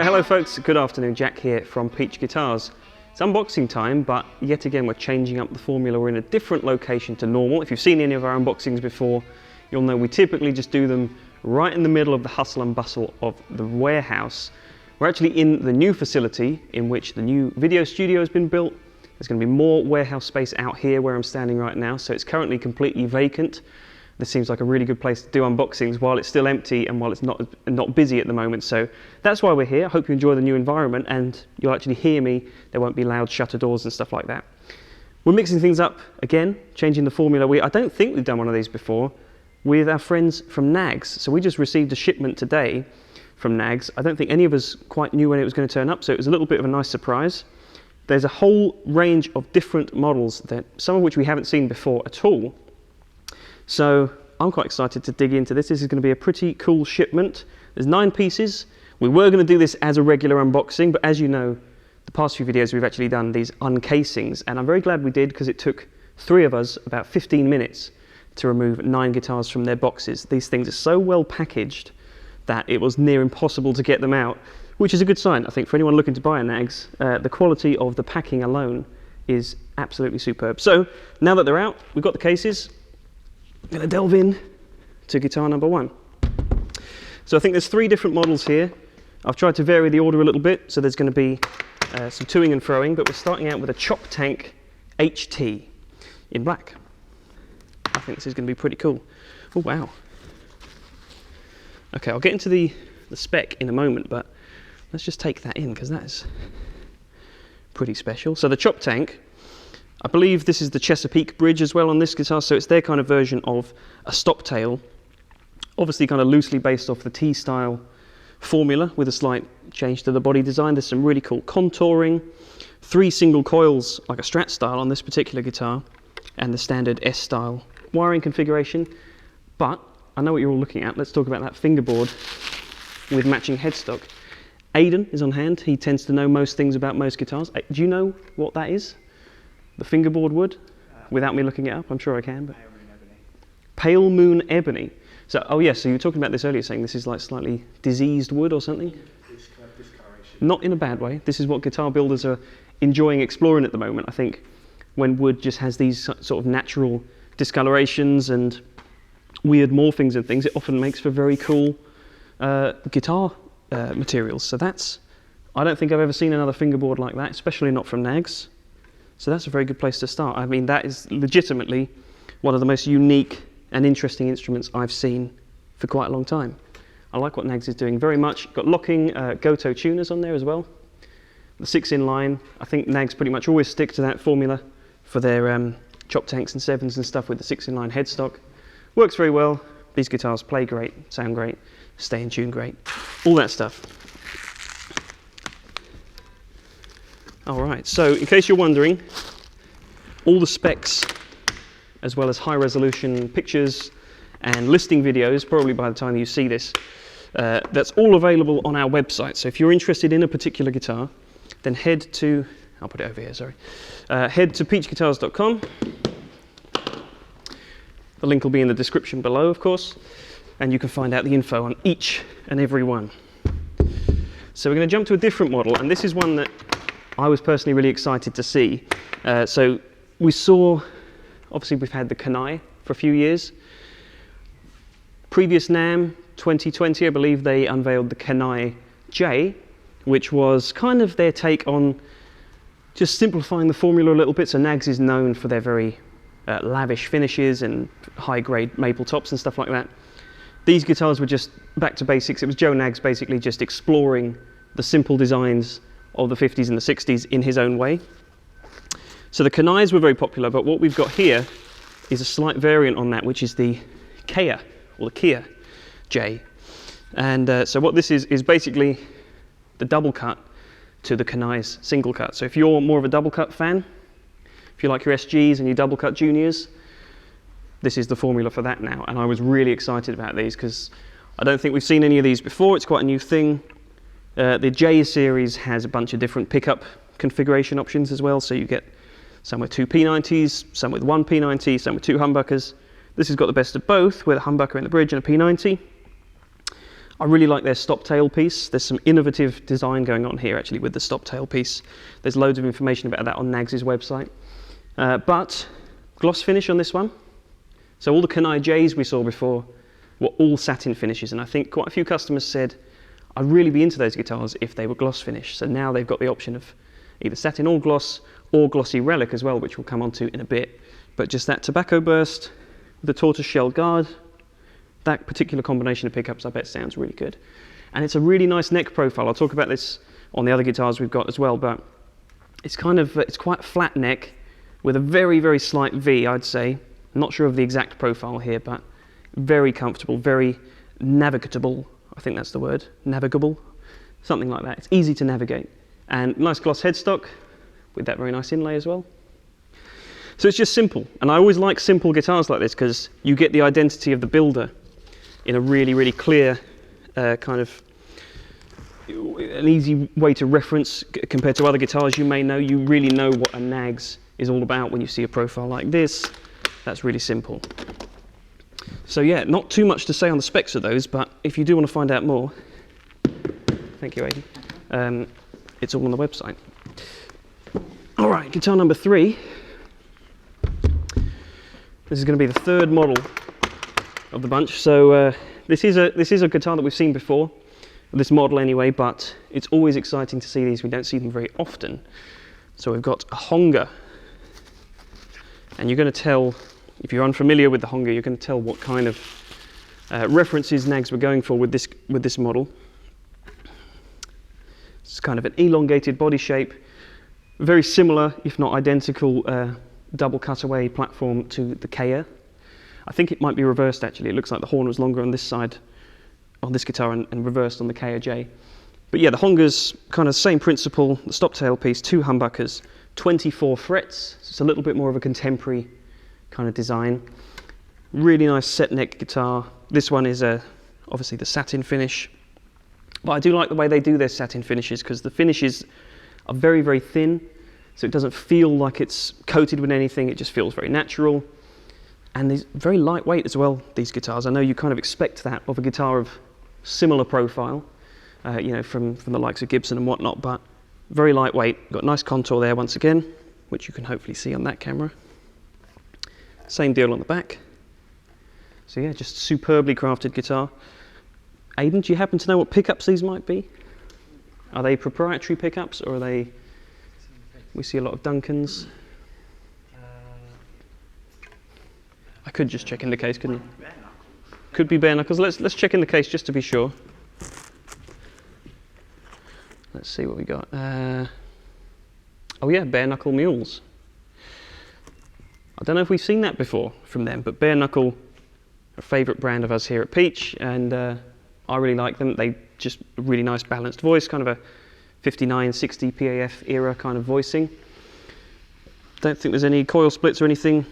Hello folks, good afternoon, Jack here from Peach Guitars. It's unboxing time, but yet again we're changing up the formula. We're in a different location to normal. If you've seen any of our unboxings before, you'll know we typically just do them right in the middle of the hustle and bustle of the warehouse. We're actually in the new facility in which the new video studio has been built. There's going to be more warehouse space out here where I'm standing right now, so it's currently completely vacant. This seems like a really good place to do unboxings while it's still empty and while it's not busy at the moment. So that's why we're here. I hope you enjoy the new environment and you'll actually hear me. There won't be loud shutter doors and stuff like that. We're mixing things up again, changing the formula. I don't think we've done one of these before with our friends from Knaggs. So we just received a shipment today from Knaggs. I don't think any of us quite knew when it was going to turn up, so it was a little bit of a nice surprise. There's a whole range of different models, some of which we haven't seen before at all. So I'm quite excited to dig into this. This is going to be a pretty cool shipment. There's 9 pieces. We were going to do this as a regular unboxing, but as you know, the past few videos we've actually done these uncasings, and I'm very glad we did because it took 3 of us about 15 minutes to remove 9 guitars from their boxes. These things are so well packaged that it was near impossible to get them out, which is a good sign, I think, for anyone looking to buy a Knaggs. The quality of the packing alone is absolutely superb. So now that they're out, we've got the cases. I'm going to delve in to guitar number 1. So I think there's 3 different models here. I've tried to vary the order a little bit, so there's going to be some toing and froing, but we're starting out with a Choptank HT in black. I think this is going to be pretty cool. Oh wow. Okay, I'll get into the spec in a moment, but let's just take that in because that's pretty special. So the Choptank, I believe this is the Chesapeake bridge as well on this guitar, so it's their kind of version of a stop tail, obviously kind of loosely based off the T-style formula with a slight change to the body design. There's some really cool contouring, 3 single coils like a Strat style on this particular guitar, and the standard S-style wiring configuration. But I know what you're all looking at. Let's talk about that fingerboard with matching headstock. Aidan is on hand. He tends to know most things about most guitars. Do you know what that is? The fingerboard wood? Without me looking it up, I'm sure I can. But Pale Moon Ebony. So, oh yes, so you were talking about this earlier, saying this is like slightly diseased wood or something? Not in a bad way. This is what guitar builders are enjoying exploring at the moment. I think when wood just has these sort of natural discolorations and weird morphings and things, it often makes for very cool guitar materials. So I don't think I've ever seen another fingerboard like that, especially not from Knaggs. So that's a very good place to start. I mean, that is legitimately one of the most unique and interesting instruments I've seen for quite a long time. I like what Knaggs is doing very much. Got locking Goto tuners on there as well. The 6-in-line, I think Knaggs pretty much always stick to that formula for their Choptanks and 7s and stuff with the 6-in-line headstock. Works very well. These guitars play great, sound great, stay in tune great, all that stuff. All right, so in case you're wondering, all the specs, as well as high resolution pictures and listing videos, probably by the time you see this, that's all available on our website. So if you're interested in a particular guitar, then head to, I'll put it over here, sorry. Head to peachguitars.com. The link will be in the description below, of course, and you can find out the info on each and every one. So we're going to jump to a different model, and this is one that I was personally really excited to see. So we saw, obviously we've had the Knaggs for a few years. Previous NAMM 2020, I believe they unveiled the Knaggs Jay, which was kind of their take on just simplifying the formula a little bit. So Knaggs is known for their very lavish finishes and high-grade maple tops and stuff like that. These guitars were just back to basics. It was Joe Knaggs basically just exploring the simple designs of the 50s and the 60s in his own way. So the Knaggs were very popular, but what we've got here is a slight variant on that, which is the Keya, or the Keya-J. And so what this is basically the double cut to the Knaggs single cut. So if you're more of a double cut fan, if you like your SGs and your double cut juniors, this is the formula for that now. And I was really excited about these because I don't think we've seen any of these before. It's quite a new thing. The J series has a bunch of different pickup configuration options as well. So you get some with 2 P90s, some with 1 P90, some with 2 humbuckers. This has got the best of both, with a humbucker in the bridge and a P90. I really like their stop tail piece. There's some innovative design going on here actually with the stop tail piece. There's loads of information about that on Knaggs' website. But gloss finish on this one. So all the Knaggs J's we saw before were all satin finishes, and I think quite a few customers said I'd really be into those guitars if they were gloss finish. So now they've got the option of either satin or glossy relic as well, which we'll come on to in a bit. But just that tobacco burst, the tortoise shell guard, that particular combination of pickups I bet sounds really good. And it's a really nice neck profile. I'll talk about this on the other guitars we've got as well, but it's kind of, it's quite a flat neck with a very, very slight V, I'd say. I'm not sure of the exact profile here, but very comfortable, very navigable. I think that's the word, navigable, something like that. It's easy to navigate. And nice gloss headstock with that very nice inlay as well. So it's just simple. And I always like simple guitars like this because you get the identity of the builder in a really, really clear kind of an easy way to reference compared to other guitars you may know. You really know what a Knaggs is all about when you see a profile like this. That's really simple. So yeah, not too much to say on the specs of those, but if you do want to find out more, thank you, Aidan, it's all on the website. All right, guitar number 3. This is going to be the third model of the bunch. So this is a guitar that we've seen before, this model anyway, but it's always exciting to see these. We don't see them very often. So we've got a Honga, and you're going to tell, if you're unfamiliar with the Honga, you're going to tell what kind of references Knaggs were going for with this model. It's kind of an elongated body shape, very similar, if not identical, double cutaway platform to the Keya. I think it might be reversed actually. It looks like the horn was longer on this side, on this guitar, and reversed on the Keya-J. But yeah, the Honga's kind of same principle, the stop tail piece, 2 humbuckers, 24 frets. So it's a little bit more of a contemporary kind of design. Really nice set neck guitar. This one is obviously the satin finish. But I do like the way they do their satin finishes because the finishes are very, very thin. So it doesn't feel like it's coated with anything. It just feels very natural. And these very lightweight as well, these guitars. I know you kind of expect that of a guitar of similar profile, you know, from the likes of Gibson and whatnot, but very lightweight. Got a nice contour there once again, which you can hopefully see on that camera. Same deal on the back. So yeah, just superbly crafted guitar. Aidan, do you happen to know what pickups these might be? Are they proprietary pickups, or are they... We see a lot of Duncans. I could just check in the case, couldn't you? Could be bare knuckles. Let's check in the case just to be sure. Let's see what we got. Oh yeah, bare knuckle mules. I don't know if we've seen that before from them, but bare knuckle, a favourite brand of us here at Peach, and I really like them. They just a really nice balanced voice, kind of a 59, 60 PAF era kind of voicing. Don't think there's any coil splits or anything.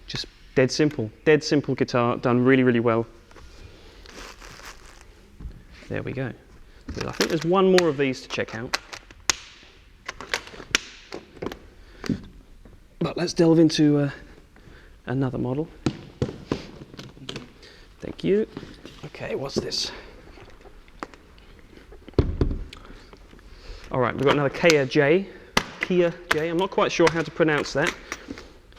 Just dead simple guitar, done really, really well. There we go. I think there's one more of these to check out. But let's delve into another model. Thank you. Okay, what's this? All right, we've got another Keya-J. Keya-J, I'm not quite sure how to pronounce that.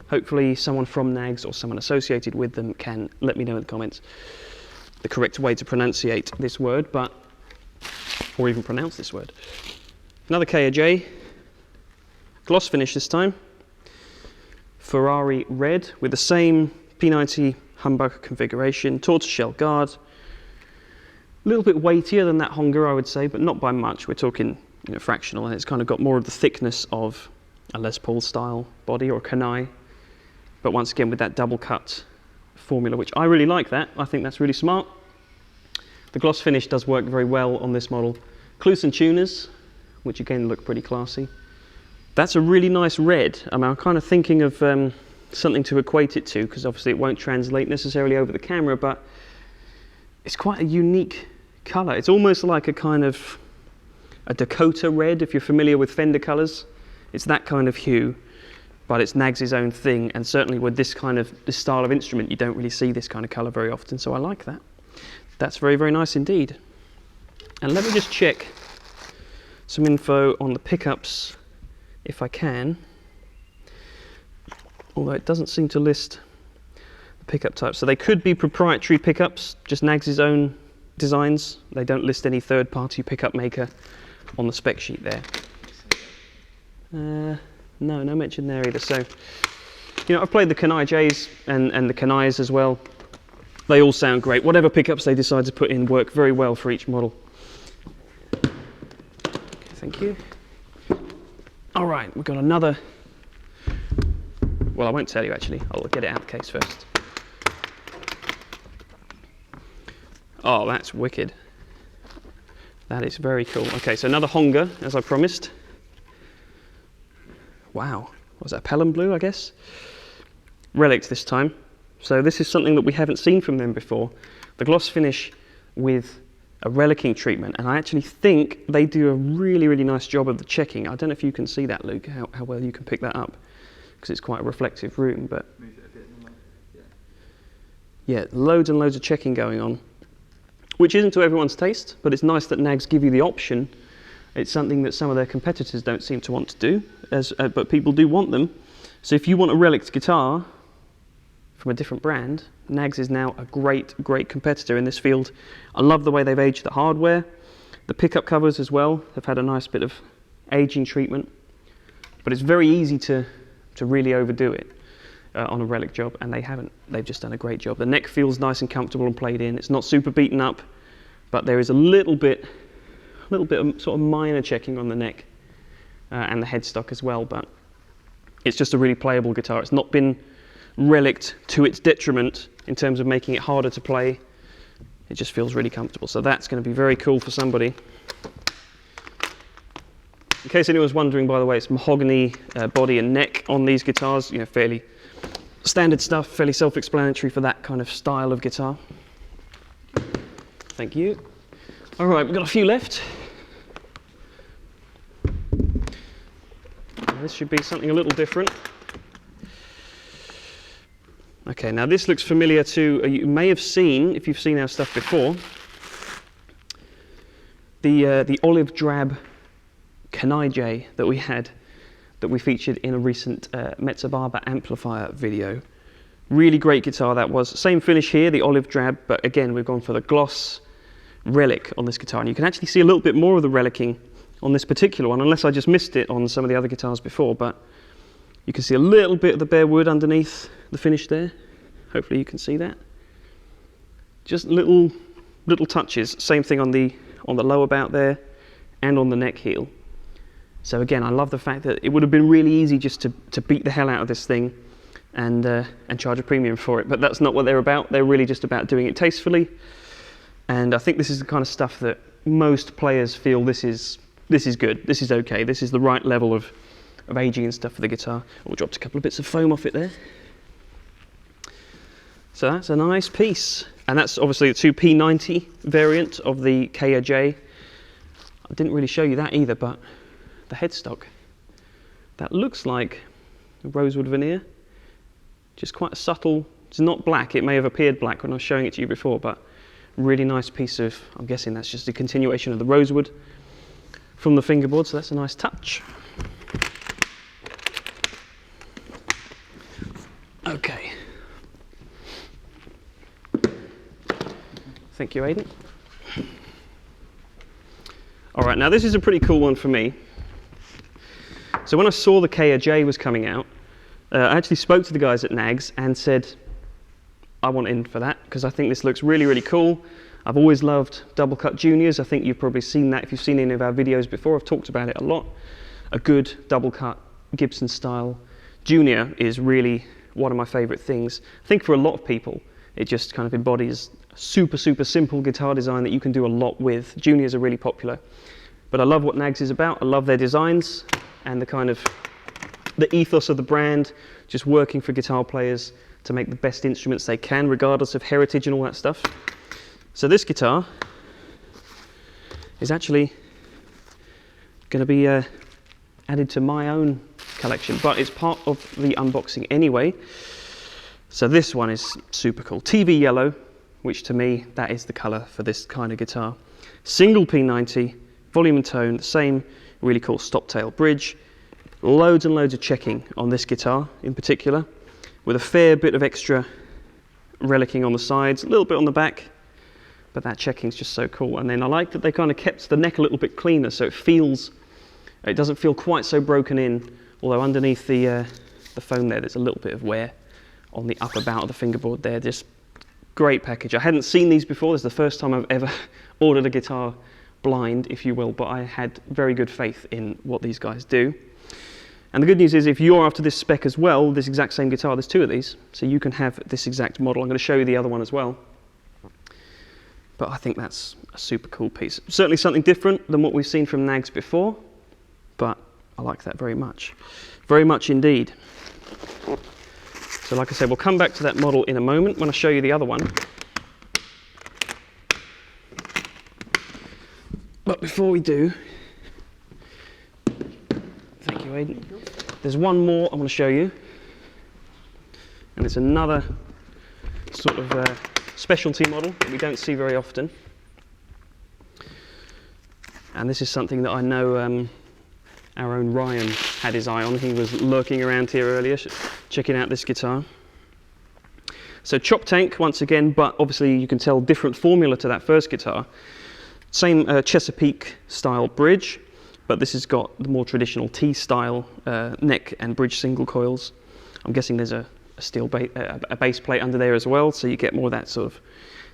Hopefully someone from Knaggs or someone associated with them can let me know in the comments the correct way to pronunciate this word, or even pronounce this word. Another Keya-J, gloss finish this time. Ferrari Red with the same P90 humbucker configuration, tortoiseshell guard. A little bit weightier than that Honga, I would say, but not by much. We're talking, you know, fractional, and it's kind of got more of the thickness of a Les Paul style body or a Knaggs. But once again, with that double cut formula, which I really like that. I think that's really smart. The gloss finish does work very well on this model. Clusen tuners, which again look pretty classy. That's a really nice red. I mean, I'm kind of thinking of something to equate it to, because obviously it won't translate necessarily over the camera, but it's quite a unique color. It's almost like a kind of a Dakota red, if you're familiar with Fender colors. It's that kind of hue, but it's Knaggs' own thing, and certainly with this style of instrument, you don't really see this kind of color very often, so I like that. That's very, very nice indeed. And let me just check some info on the pickups if I can. Although it doesn't seem to list the pickup types. So they could be proprietary pickups, just Knaggs' own designs. They don't list any third-party pickup maker on the spec sheet there. No mention there either. So, you know, I've played the Keya-Js and the Knaggs as well. They all sound great. Whatever pickups they decide to put in work very well for each model. Okay, thank you. All right, we've got another. Well, I won't tell you actually. I'll get it out of the case first. Oh, that's wicked. That is very cool. Okay, so another Honga, as I promised. Wow, what was that, Pelham Blue, I guess? Relic this time. So this is something that we haven't seen from them before. The gloss finish with a relicing treatment, and I actually think they do a really, really nice job of the checking. I don't know if you can see that, Luke, how well you can pick that up, because it's quite a reflective room, but yeah, loads and loads of checking going on, which isn't to everyone's taste, but it's nice that Knaggs give you the option. It's something that some of their competitors don't seem to want to do, but people do want them. So if you want a relic guitar from a different brand, Knaggs is now a great, great competitor in this field. I love the way they've aged the hardware. The pickup covers as well have had a nice bit of aging treatment, but it's very easy to really overdo it on a relic job, and they haven't. They've just done a great job. The neck feels nice and comfortable and played in. It's not super beaten up, but there is a little bit of sort of minor checking on the neck and the headstock as well, but it's just a really playable guitar. It's not been reliced to its detriment in terms of making it harder to play. It just feels really comfortable. So that's going to be very cool for somebody. In case anyone's wondering, by the way, it's mahogany body and neck on these guitars. You know, fairly standard stuff, fairly self-explanatory for that kind of style of guitar. Thank you. All right, we've got a few left. This should be something a little different. Okay, now this looks familiar to, you may have seen, if you've seen our stuff before, the olive drab Keya-J that we had, that we featured in a recent Mezza Barber amplifier video. Really great guitar that was. Same finish here, the olive drab, but again, we've gone for the gloss relic on this guitar. And you can actually see a little bit more of the relicing on this particular one, unless I just missed it on some of the other guitars before, but you can see a little bit of the bare wood underneath the finish there. Hopefully you can see that. Just little touches. Same thing on the lower bout there and on the neck heel. So again, I love the fact that it would have been really easy just to beat the hell out of this thing and charge a premium for it, but that's not what they're about. They're really just about doing it tastefully, and I think this is the kind of stuff that most players feel this is good, this is okay, this is the right level of aging and stuff for the guitar. Oh, dropped a couple of bits of foam off it there. So that's a nice piece, and that's obviously a 2P90 variant of the Keya-J. I didn't really show you that either, but the headstock, that looks like a rosewood veneer, just quite a subtle. It's not black, it may have appeared black when I was showing it to you before, but really nice piece of, I'm guessing that's just a continuation of the rosewood from the fingerboard, so that's a nice touch. Okay. Thank you, Aidan. All right, now this is a pretty cool one for me. So when I saw the Keya-J was coming out, I actually spoke to the guys at Knaggs and said, I want in for that, because I think this looks really, really cool. I've always loved double cut juniors. I think you've probably seen that if you've seen any of our videos before. I've talked about it a lot. A good double cut Gibson style junior is really one of my favorite things. I think for a lot of people, it just kind of embodies super, super simple guitar design that you can do a lot with. Juniors are really popular. But I love what Knaggs is about. I love their designs and the kind of the ethos of the brand, just working for guitar players to make the best instruments they can, regardless of heritage and all that stuff. So this guitar is actually going to be added to my own collection, but it's part of the unboxing anyway. So this one is super cool. TV yellow, which to me, that is the colour for this kind of guitar. Single P90, volume and tone, the same really cool stop tail bridge. Loads and loads of checking on this guitar in particular, with a fair bit of extra relicing on the sides, a little bit on the back, but that checking is just so cool. And then I like that they kind of kept the neck a little bit cleaner, so it doesn't feel quite so broken in, although underneath the foam there's a little bit of wear on the upper bout of the fingerboard there. Just great package. I hadn't seen these before. This is the first time I've ever ordered a guitar blind, if you will, but I had very good faith in what these guys do. And the good news is, if you're after this spec as well, this exact same guitar, there's two of these, so you can have this exact model. I'm going to show you the other one as well. But I think that's a super cool piece. Certainly something different than what we've seen from Knaggs before, but I like that very much. Very much indeed. So like I said, we'll come back to that model in a moment when I show you the other one. But before we do, thank you, Aidan. There's one more I want to show you, and it's another sort of specialty model that we don't see very often. And this is something that I know our own Ryan had his eye on. He was lurking around here earlier, checking out this guitar. So Choptank once again, but obviously you can tell different formula to that first guitar. Same Chesapeake style bridge, but this has got the more traditional T-style neck and bridge single coils. I'm guessing there's a steel base plate under there as well, so you get more of that sort of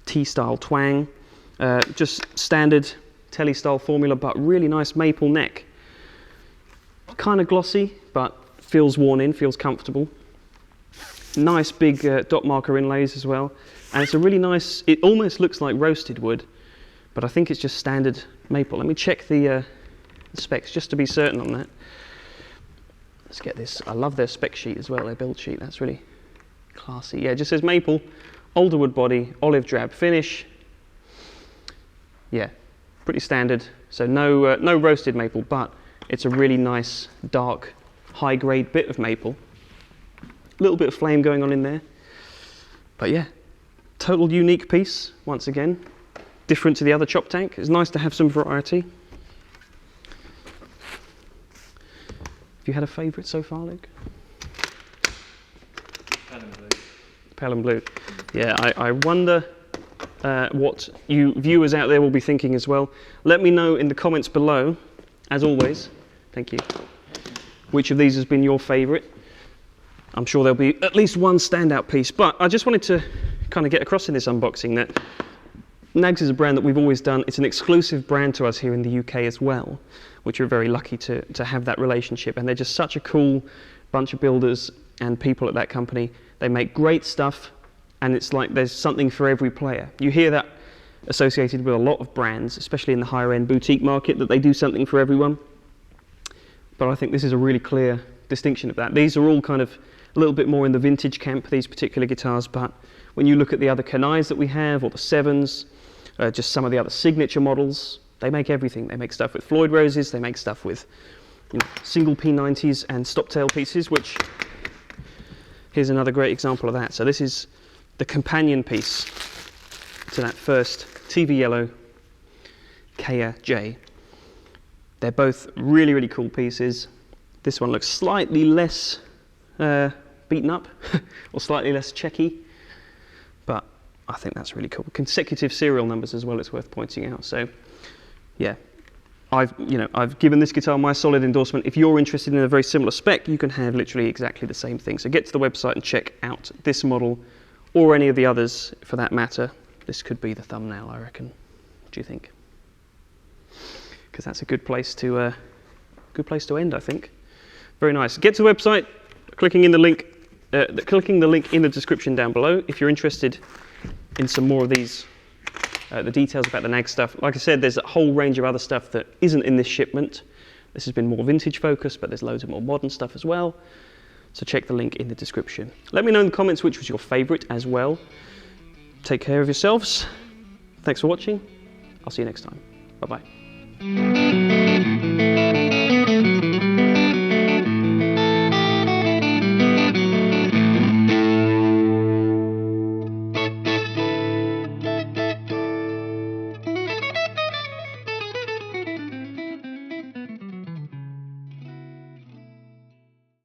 T-style twang. Just standard Tele-style formula, but really nice maple neck. Kind of glossy, but feels worn in, feels comfortable. Nice big dot marker inlays as well, and it's a really nice, it almost looks like roasted wood, but I think it's just standard maple. Let me check the specs just to be certain on that. Let's get this. I love their spec sheet as well, their build sheet. That's really classy. Yeah, it just says maple, older wood body, olive drab finish. Yeah, pretty standard. So no roasted maple, but it's a really nice dark high grade bit of maple. A little bit of flame going on in there. But yeah, total unique piece once again. Different to the other Choptank. It's nice to have some variety. Have you had a favourite so far, Luke? Pale and blue. Pale and blue. Yeah, I wonder what you viewers out there will be thinking as well. Let me know in the comments below, as always. Thank you. Which of these has been your favourite? I'm sure there'll be at least one standout piece, but I just wanted to kind of get across in this unboxing that Knaggs is a brand that we've always done. It's an exclusive brand to us here in the UK as well, which we're very lucky to have that relationship. And they're just such a cool bunch of builders and people at that company. They make great stuff, and it's like there's something for every player. You hear that associated with a lot of brands, especially in the higher end boutique market, that they do something for everyone. But I think this is a really clear distinction of that. These are all kind of a little bit more in the vintage camp, these particular guitars, but when you look at the other Knaggs that we have, or the 7s, just some of the other signature models, they make everything. They make stuff with Floyd Roses, they make stuff with single P90s and stop tail pieces, which here's another great example of that. So this is the companion piece to that first TV yellow Keya-J. They're both really, really cool pieces. This one looks slightly less beaten up or slightly less checky, but I think that's really cool. Consecutive serial numbers as well, it's worth pointing out. So yeah, I've given this guitar my solid endorsement. If you're interested in a very similar spec, you can have literally exactly the same thing. So get to the website and check out this model, or any of the others for that matter. This could be the thumbnail, I reckon. What do you think? Because that's a good place to end, I think. Very nice. Get to the website, clicking the link in the description down below if you're interested in some more of these, the details about the Knaggs stuff. Like I said, there's a whole range of other stuff that isn't in this shipment. This has been more vintage focused, but there's loads of more modern stuff as well. So check the link in the description. Let me know in the comments which was your favourite as well. Take care of yourselves. Thanks for watching. I'll see you next time. Bye-bye.